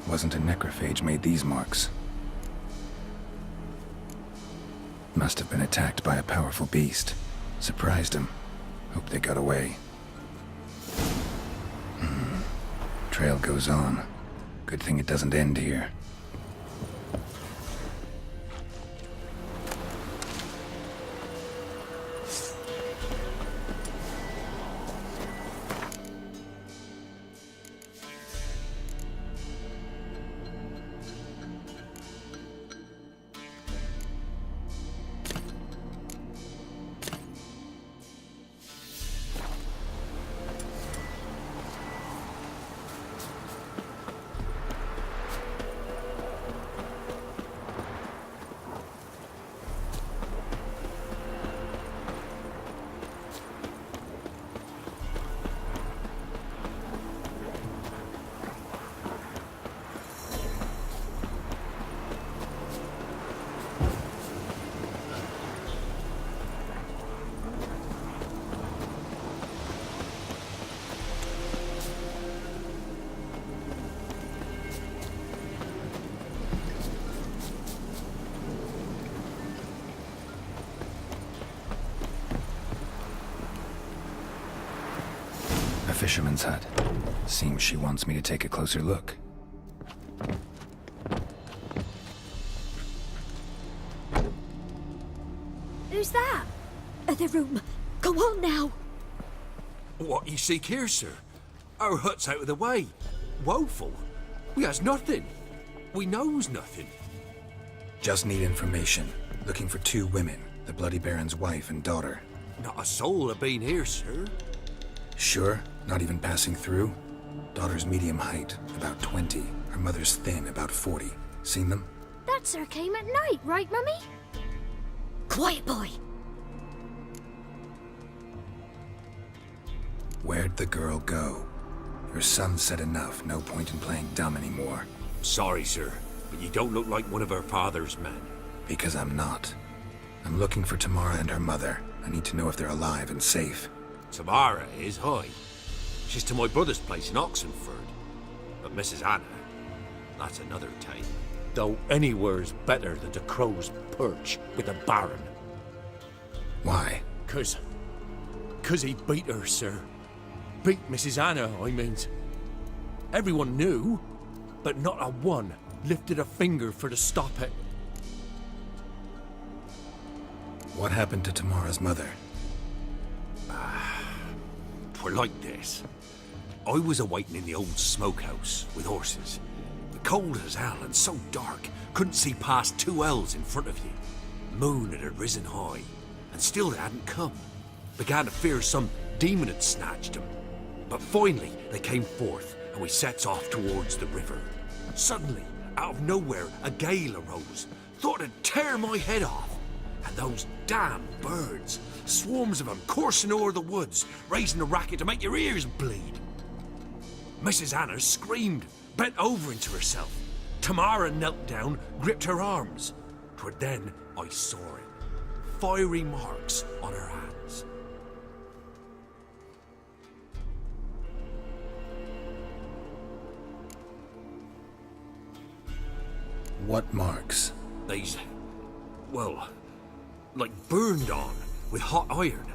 Wasn't a necrophage made these marks. Must have been attacked by a powerful beast. Surprised him. Hope they got away. Trail goes on. Good thing it doesn't end here. A fisherman's hut. Seems she wants me to take a closer look. Who's that? The room. Go on now. What you seek here, sir? Our hut's out of the way. Woeful. We has nothing. We knows nothing. Just need information. Looking for 2 women. The Bloody Baron's wife and daughter. Not a soul have been here, sir. Sure? Not even passing through? Daughter's medium height, about 20. Her mother's thin, about 40. Seen them? That sir came at night, right, Mummy? Quiet, boy. Where'd the girl go? Your son said enough. No point in playing dumb anymore. Sorry, sir, but you don't look like one of her father's men. Because I'm not. I'm looking for Tamara and her mother. I need to know if they're alive and safe. Tamara is high. She's to my brother's place in Oxenford. But Mrs. Anna, that's another tale. Though anywhere's better than the Crow's Perch with the Baron. Why? 'Cause he beat her, sir. Beat Mrs. Anna, I means. Everyone knew, but not a one lifted a finger for to stop it. What happened to Tamara's mother? Twere like this. I was awaiting in the old smokehouse with horses. Cold as hell and so dark, couldn't see past 2 ells in front of you. Moon had risen high, and still they hadn't come. Began to fear some demon had snatched them. But finally they came forth, and we sets off towards the river. Suddenly, out of nowhere, a gale arose. Thought it'd tear my head off. And those damn birds, swarms of them coursing o'er the woods, raising a racket to make your ears bleed. Mrs. Anna screamed, bent over into herself. Tamara knelt down, gripped her arms. 'Twere then I saw it. Fiery marks on her hands. What marks? These, well, like burned on with hot iron.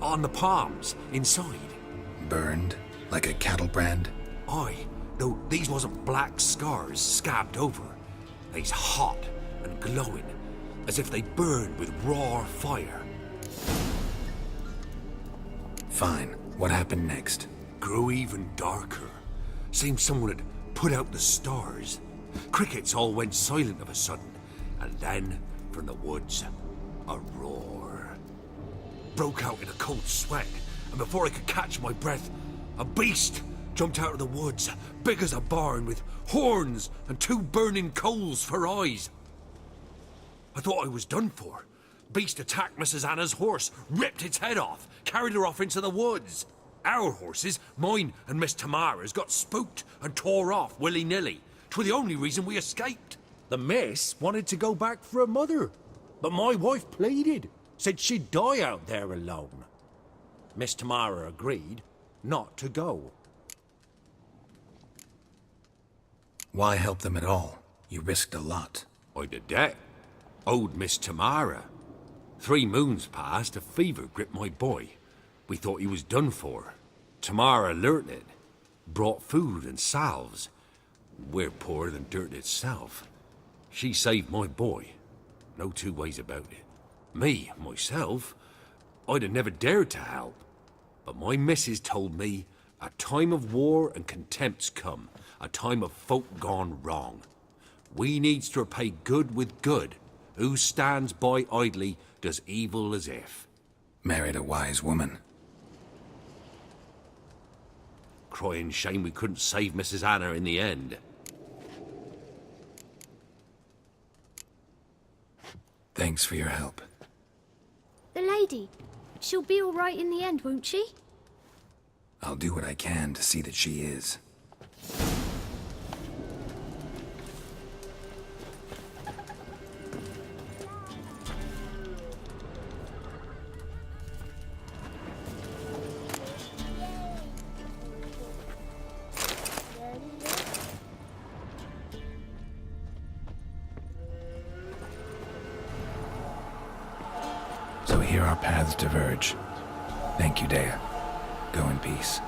On the palms, inside. Burned? Like a cattle brand? Aye, though these wasn't black scars scabbed over. They's hot and glowing, as if they burned with raw fire. Fine. What happened next? Grew even darker. Seemed someone had put out the stars. Crickets all went silent of a sudden, and then, from the woods, a roar. Broke out in a cold sweat, and before I could catch my breath, a beast jumped out of the woods, big as a barn, with horns and 2 burning coals for eyes. I thought I was done for. Beast attacked Mrs. Anna's horse, ripped its head off, carried her off into the woods. Our horses, mine and Miss Tamara's, got spooked and tore off willy-nilly. 'Twere the only reason we escaped. The miss wanted to go back for her mother, but my wife pleaded, said she'd die out there alone. Miss Tamara agreed not to go. Why help them at all? You risked a lot. I did that. Owed Miss Tamara. 3 moons passed, a fever gripped my boy. We thought he was done for. Tamara learnt it. Brought food and salves. We're poorer than dirt itself. She saved my boy. No 2 ways about it. Me, myself, I'd have never dared to help. But my missus told me a time of war and contempt's come. A time of folk gone wrong. We needs to repay good with good. Who stands by idly does evil as if. Married a wise woman. Crying shame we couldn't save Mrs. Anna in the end. Thanks for your help. The lady. She'll be all right in the end, won't she? I'll do what I can to see that she is. So here our paths diverge. Thank you, Dea. Go in peace.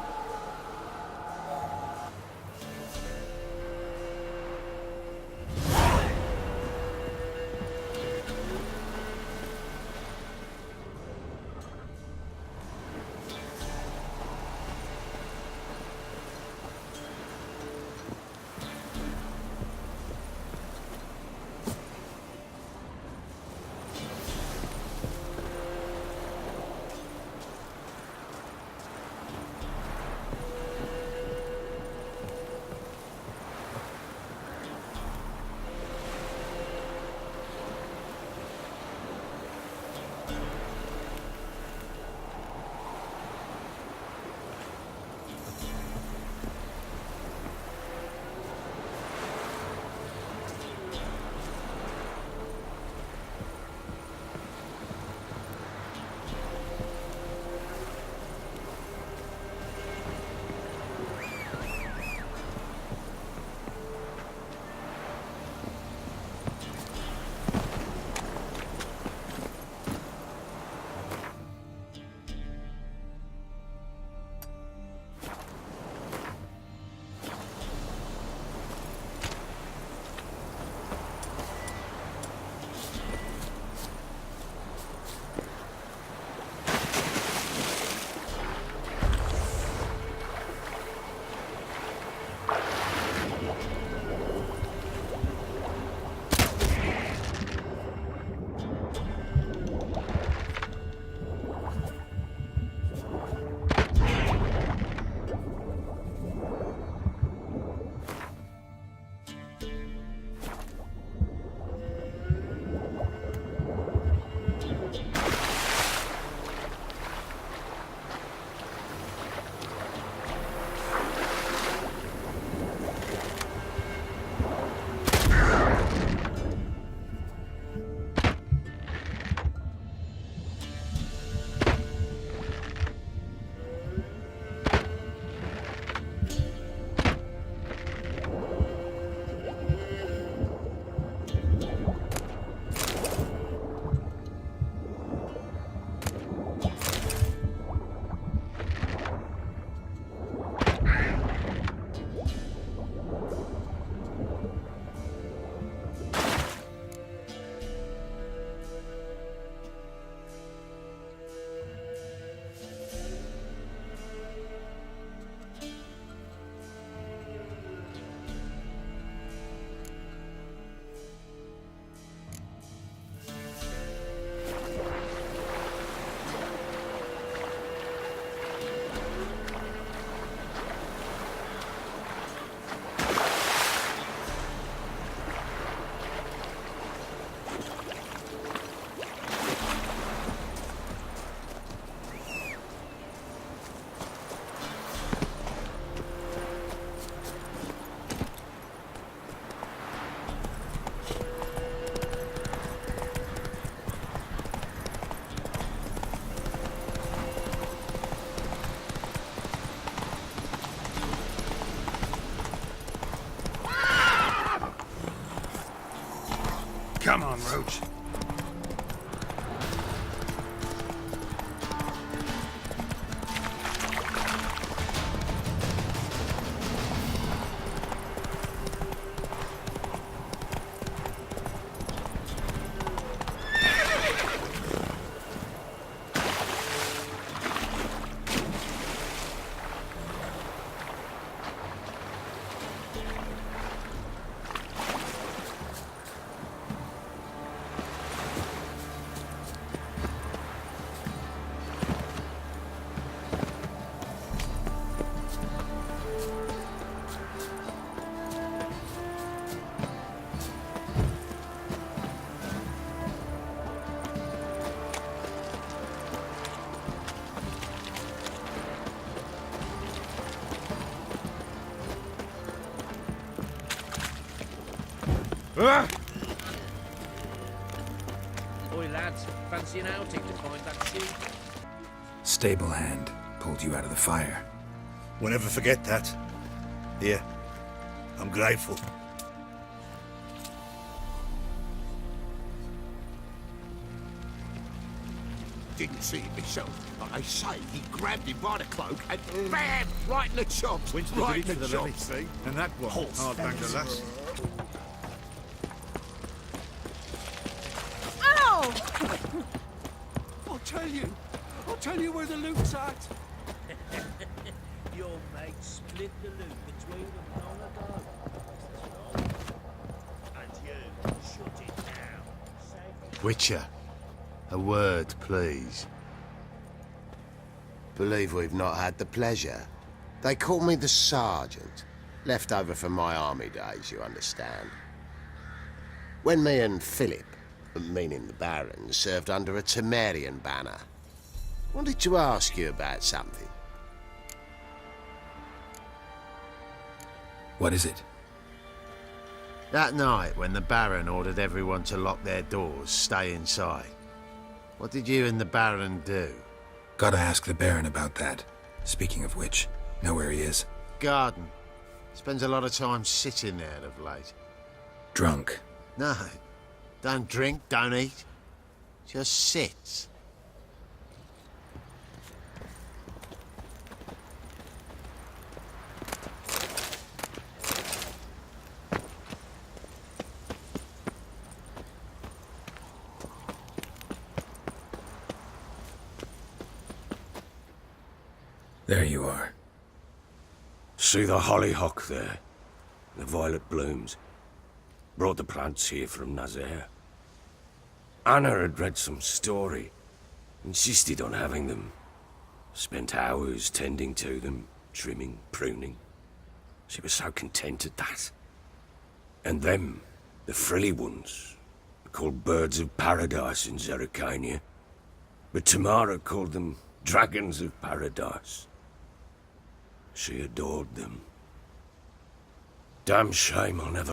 Come on, Roach. Oi, lads, fancy an outing to find that sheep? Stable hand pulled you out of the fire. We'll never forget that. Here, I'm grateful. Didn't see it myself, but I say he grabbed him by the cloak and bam! Right in the chops. Right in the chops. see? And that one, hard bang the lass. Ow! I'll tell you where the loot's at. Your mate split the loot between them long ago. And you shut it down. Witcher, a word, please. Believe we've not had the pleasure. They call me the Sergeant. Left over from my army days, you understand. When me and Philip, meaning the Baron, served under a Temerian banner. Wanted to ask you about something. What is it? That night, when the Baron ordered everyone to lock their doors, stay inside, what did you and the Baron do? Gotta ask the Baron about that. Speaking of which, know where he is? Garden. Spends a lot of time sitting there of late. Drunk. No, don't drink, don't eat. Just sits. There you are. See the hollyhock there? The violet blooms. Brought the plants here from Nazaire. Anna had read some story. Insisted on having them. Spent hours tending to them, trimming, pruning. She was so content at that. And them, the frilly ones, called birds of paradise in Zerrikania. But Tamara called them dragons of paradise. She adored them. Damn shame I'll never